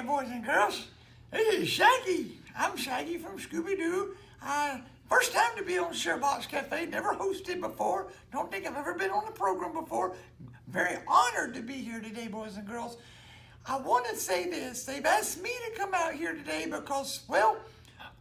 there, boys and girls. This is Shaggy. I'm Shaggy from Scooby-Doo. First time to be on Sherbox Cafe. Never hosted before. Don't think I've ever been on the program before. Very honored to be here today, boys and girls. I want to say this. They've asked me to come out here today because, well,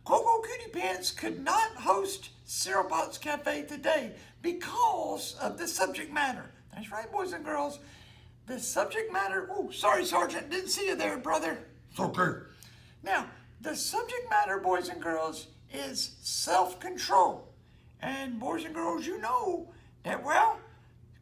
Coco Cutie Pants could not host Sherbox Cafe today because of the subject matter. That's right, boys and girls. The subject matter, oh, sorry, Sergeant, didn't see you there, brother. It's okay. Now, the subject matter, boys and girls, is self-control. And boys and girls, you know that, well,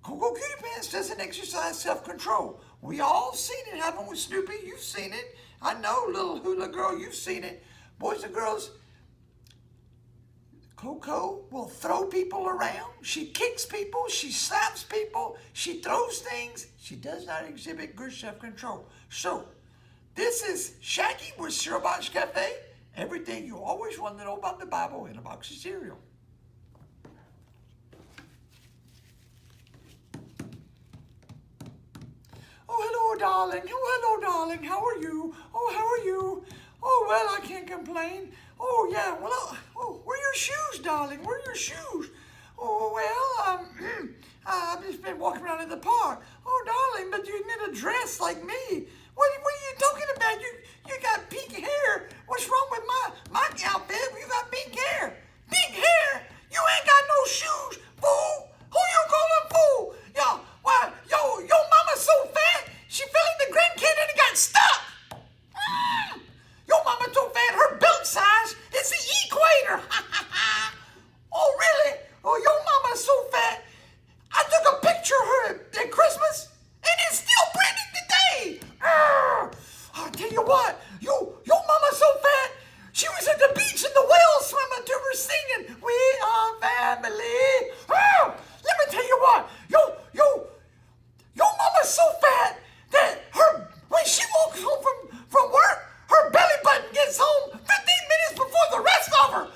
Coco Cutie Pants doesn't exercise self-control. We all seen it happen with Snoopy. You've seen it. I know, little hula girl, you've seen it. Boys and girls, Coco will throw people around. She kicks people. She slaps people. She throws things. She does not exhibit good self-control. So, this is Shaggy with Sherbox Cafe. Everything you always want to know about the Bible in a box of cereal. Oh, hello, darling. Oh, hello, darling. How are you? Oh, how are you? Oh, well, I can't complain. Oh, yeah, well, oh, where are your shoes, darling? Where are your shoes? Oh, well, I've just been walking around in the park. Oh, darling, but you need a dress like me. What are you talking about? You got pink hair. What's wrong with my outfit? You got pink hair. Pink hair? You ain't got no shoes, fool. Who you calling fool? Yo, why, yo, mama's so fat, she fell in the Grand Canyon and got stuck. Your mama's so fat, her belt size is the equator. Oh, really? Oh, your mama's so fat. I took a picture of her at Christmas, and it's still printed today. I'll tell you what, your mama's so fat, she was at the beach and the whales swam to her singing, "We are family." Let me tell you what, your mama's so fat that when she walks home from work, her belly button gets home 15 minutes before the rest of her.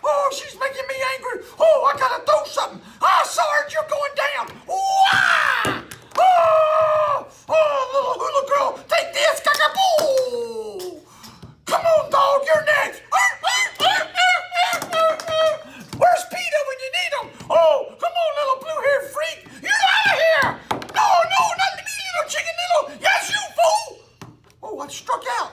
Oh, she's making me angry. Oh, I gotta throw something. Sarge, you're going down. Little hula girl, take this. Come on, dog, you're next. Where's PETA when you need him? Oh, come on, little blue-haired freak. You're out of here. No, not me, little chicken little. Yes, you fool. Oh, I struck out.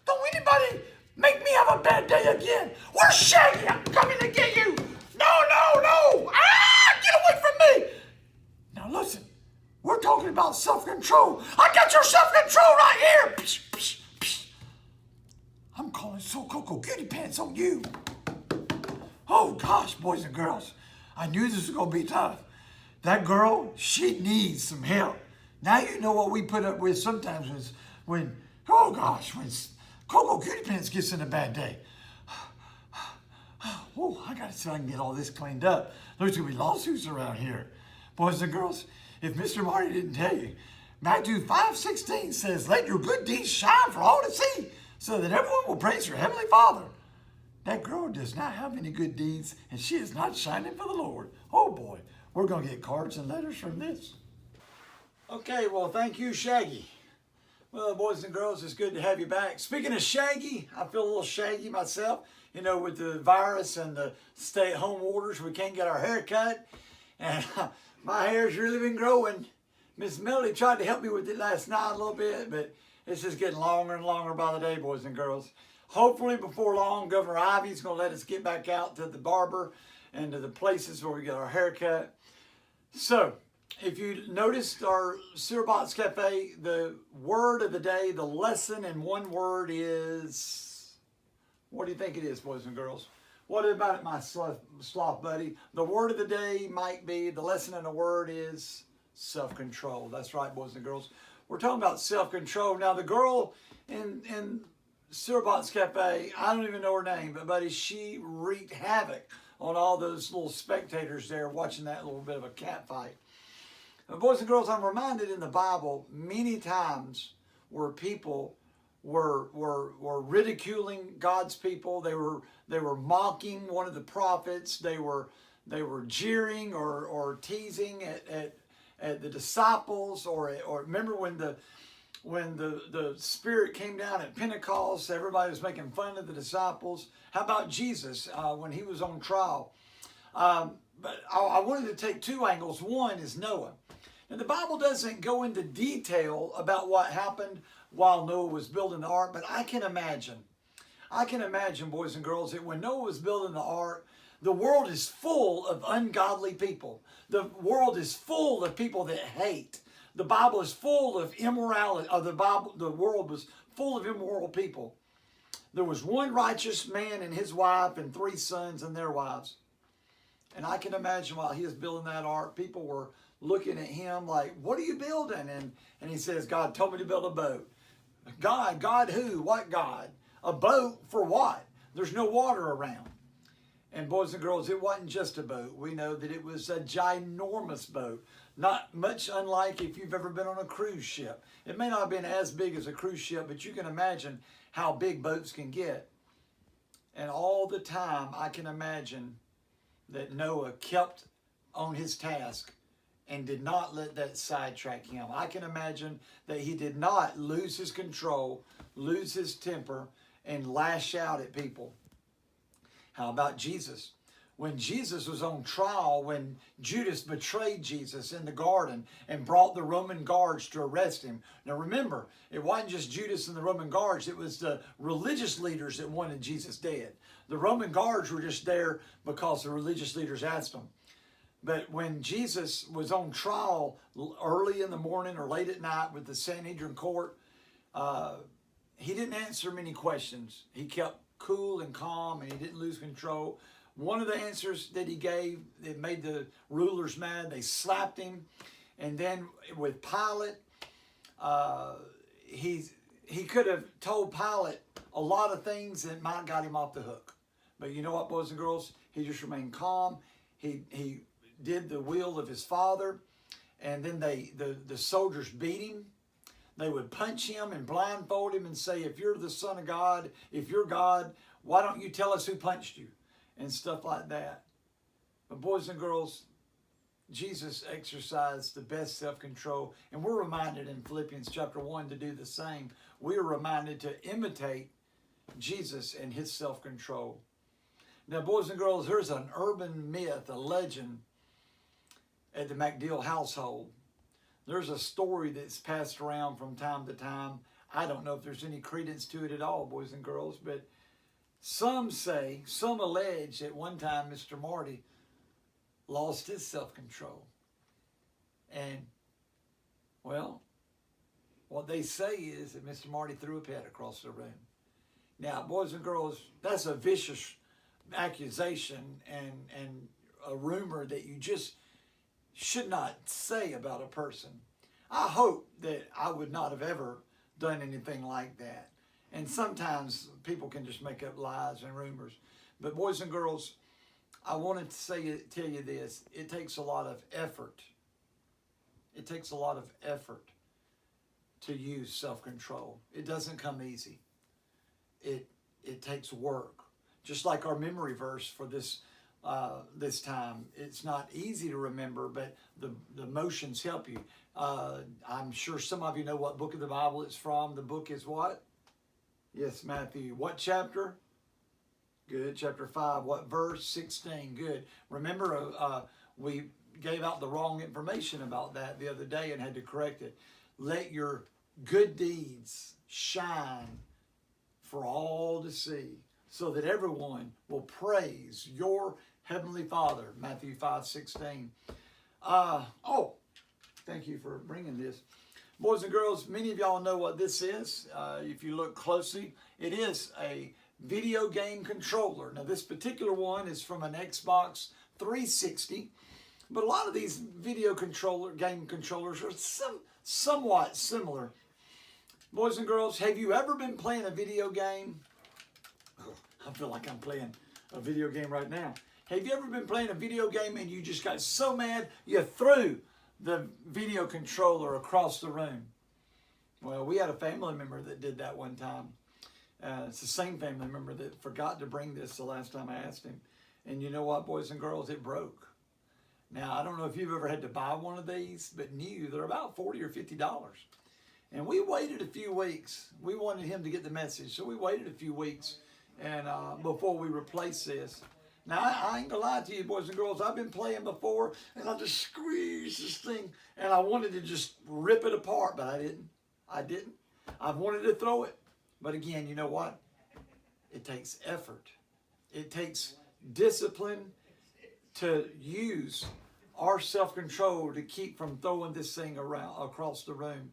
Don't anybody make me have a bad day again. Where's Shaggy? I'm coming to get you. No. Get away from me. Now listen, we're talking about self-control. I got your self-control right here. I'm calling So Coco Cutie Pants on you. Oh gosh, boys and girls, I knew this was gonna be tough. That girl, she needs some help. Now you know what we put up with sometimes is when Coco Cutie Pants gets in a bad day. Oh, I gotta see if I can get all this cleaned up. There's gonna be lawsuits around here. Boys and girls, if Mr. Marty didn't tell you, Matthew 5:16 says, "Let your good deeds shine for all to see, so that everyone will praise your Heavenly Father." That girl does not have any good deeds, and she is not shining for the Lord. Oh boy, we're gonna get cards and letters from this. Okay, well, thank you, Shaggy. Well, boys and girls, it's good to have you back. Speaking of Shaggy, I feel a little shaggy myself. You know, with the virus and the stay-at-home orders, we can't get our hair cut. And my hair's really been growing. Miss Melody tried to help me with it last night a little bit, but it's just getting longer and longer by the day, boys and girls. Hopefully, before long, Governor Ivey's going to let us get back out to the barber and to the places where we get our hair cut. So, if you noticed our Sherbox Cafe, the word of the day, the lesson in one word is... What do you think it is, boys and girls? What about it, my sloth buddy? The word of the day might be, the lesson in a word is self-control. That's right, boys and girls. We're talking about self-control. Now, the girl in Sherbox Cafe, I don't even know her name, but buddy, she wreaked havoc on all those little spectators there watching that little bit of a cat fight. Boys and girls, I'm reminded in the Bible many times where people were ridiculing God's people. They were mocking one of the prophets. They were they were jeering or teasing at the disciples, or remember when the Spirit came down at Pentecost, everybody was making fun of the disciples. How about Jesus when he was on trial? But I wanted to take two angles. One is Noah. And the Bible doesn't go into detail about what happened while Noah was building the ark, but I can imagine, boys and girls, that when Noah was building the ark, the world is full of ungodly people. The world is full of people that hate. The Bible is full of immorality. The world was full of immoral people. There was one righteous man and his wife and 3 sons and their wives. And I can imagine while he was building that ark, people were looking at him like, what are you building? And he says, God told me to build a boat. God who? What God? A boat for what? There's no water around. And boys and girls, it wasn't just a boat. We know that it was a ginormous boat. Not much unlike if you've ever been on a cruise ship. It may not have been as big as a cruise ship, but you can imagine how big boats can get. And all the time, I can imagine that Noah kept on his task and did not let that sidetrack him. I can imagine that he did not lose his control, lose his temper, and lash out at people. How about Jesus? When Jesus was on trial, when Judas betrayed Jesus in the garden and brought the Roman guards to arrest him. Now remember, it wasn't just Judas and the Roman guards, it was the religious leaders that wanted Jesus dead. The Roman guards were just there because the religious leaders asked them. But when Jesus was on trial early in the morning or late at night with the Sanhedrin court, he didn't answer many questions. He kept cool and calm, and he didn't lose control. One of the answers that he gave, it made the rulers mad. They slapped him. And then with Pilate, he could have told Pilate a lot of things that might have got him off the hook. But you know what, boys and girls? He just remained calm. He did the will of his Father. And then the soldiers beat him. They would punch him and blindfold him and say, if you're the Son of God, if you're God, why don't you tell us who punched you? And stuff like that. But boys and girls, Jesus exercised the best self-control. And we're reminded in Philippians chapter 1 to do the same. We are reminded to imitate Jesus and his self-control. Now, boys and girls, there's an urban myth, a legend at the MacDill household. There's a story that's passed around from time to time. I don't know if there's any credence to it at all, boys and girls, but some allege that one time Mr. Marty lost his self-control. And, well, what they say is that Mr. Marty threw a pet across the room. Now, boys and girls, that's a vicious accusation and a rumor that you just should not say about a person. I hope that I would not have ever done anything like that. And sometimes people can just make up lies and rumors. But boys and girls, I wanted to tell you this. It takes a lot of effort. It takes a lot of effort to use self-control. It doesn't come easy. It takes work. Just like our memory verse for this time. It's not easy to remember, but the motions help you. I'm sure some of you know what book of the Bible it's from. The book is what? Yes, Matthew. What chapter? Good. Chapter 5. What verse? 16. Good. Remember, we gave out the wrong information about that the other day and had to correct it. Let your good deeds shine for all to see, so that everyone will praise your Heavenly Father. Matthew 5:16. Thank you for bringing this. Boys and girls, many of y'all know what this is. If you look closely, it is a video game controller. Now, this particular one is from an Xbox 360, but a lot of these game controllers are somewhat similar. Boys and girls, have you ever been playing a video game? I feel like I'm playing a video game right now. Have you ever been playing a video game and you just got so mad you threw the video controller across the room? Well, we had a family member that did that one time. It's the same family member that forgot to bring this the last time I asked him. And you know what, boys and girls, it broke. Now, I don't know if you've ever had to buy one of these, but new, they're about $40 or $50. And we waited a few weeks. We wanted him to get the message, so we waited a few weeks and before we replaced this. Now, I ain't gonna lie to you, boys and girls. I've been playing before, and I just squeezed this thing, and I wanted to just rip it apart, but I didn't. I didn't. I wanted to throw it. But again, you know what? It takes effort. It takes discipline to use our self-control to keep from throwing this thing around across the room.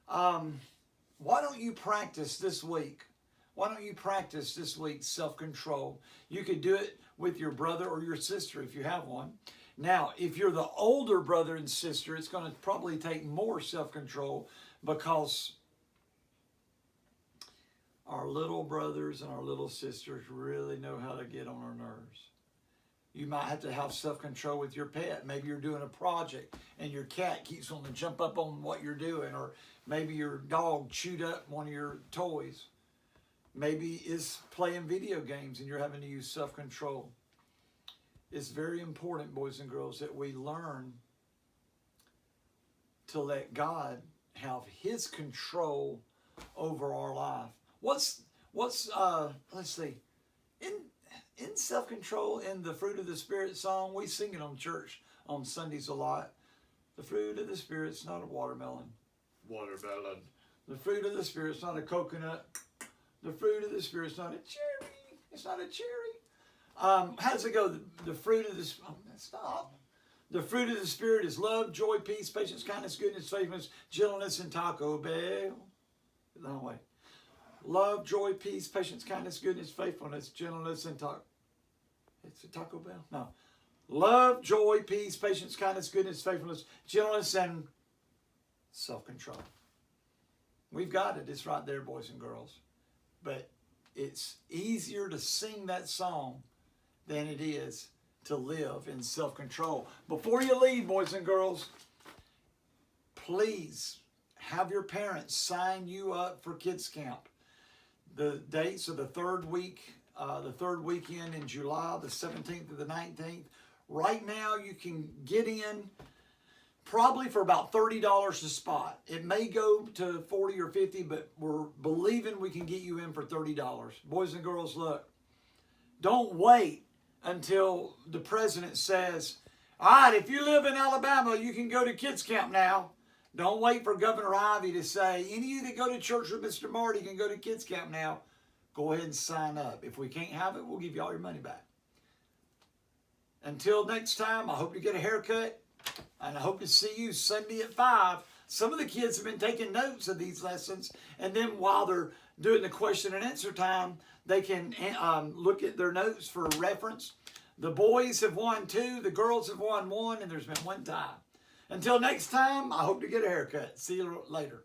Why don't you practice this week? Why don't you practice this week self-control? You could do it with your brother or your sister if you have one. Now, if you're the older brother and sister, it's going to probably take more self-control because our little brothers and our little sisters really know how to get on our nerves. You might have to have self-control with your pet. Maybe you're doing a project and your cat keeps wanting to jump up on what you're doing, or maybe your dog chewed up one of your toys. Maybe it's playing video games and you're having to use self-control. It's very important, boys and girls, that we learn to let God have His control over our life. Let's see, in self-control, in the Fruit of the Spirit song, we sing it on church on Sundays a lot. The fruit of the Spirit's not a watermelon. Watermelon. The fruit of the Spirit's not a coconut. The fruit of the Spirit's not a cherry. It's not a cherry. How does it go? The fruit of the stop. The fruit of the Spirit is love, joy, peace, patience, kindness, goodness, faithfulness, gentleness, and Taco Bell. Long way. Love, joy, peace, patience, kindness, goodness, faithfulness, gentleness, and It's a Taco Bell? No. Love, joy, peace, patience, kindness, goodness, faithfulness, gentleness, and self-control. We've got it. It's right there, boys and girls. But it's easier to sing that song than it is to live in self-control. Before you leave, boys and girls, please have your parents sign you up for kids camp. The dates are the third weekend in July, the 17th to the 19th. Right now, you can get in probably for about $30 a spot. It may go to $40 or $50, but we're believing we can get you in for $30. Boys and girls, look, don't wait until the president says, all right, if you live in Alabama, you can go to kids camp now. Don't wait for Governor Ivey to say, any of you that go to church with Mr. Marty can go to kids camp now. Go ahead and sign up. If we can't have it, we'll give you all your money back. Until next time, I hope you get a haircut, and I hope to see you Sunday at 5. Some of the kids have been taking notes of these lessons, and then while they're doing the question and answer time, they can look at their notes for reference. The boys have won 2, the girls have won 1, and there's been 1 tie. Until next time, I hope to get a haircut. See you later.